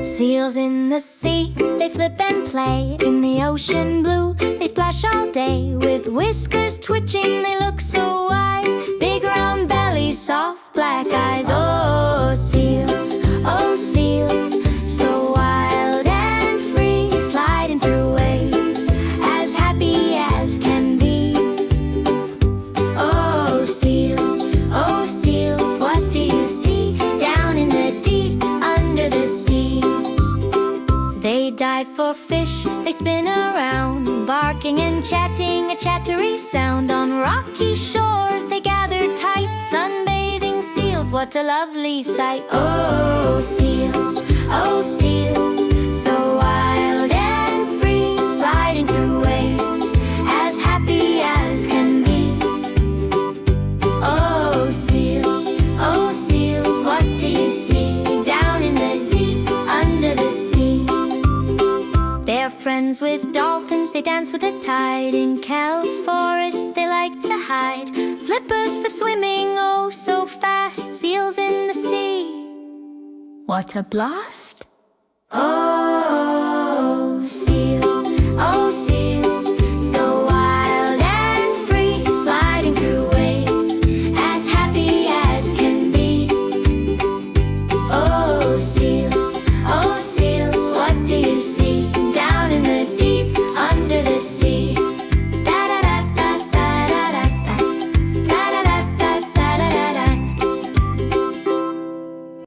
Seals in the sea, they flip and play. In the ocean blue, they splash all day. With whiskers twitching, they look so wise. Big round belly, soft black eyes. Oh, seals, so wild and free, sliding through waves, as happy as can be. Oh, seals, what do you see down in the deep under the sea? They dive for fish, they spin around, barking and chatting, a chattery sound. On rocky shores they gather tight, sunbathing seals, what a lovely sight. Oh, seals, so wild and free, sliding through waves, as happy as can be. Oh, seals, what do you see down in the deep under the sea? They're friends with dolphins, they dance with the tide. In kelp forests they like to hide. Flippers for swimming, oh so fast. Seals in the sea, what a blast! Oh.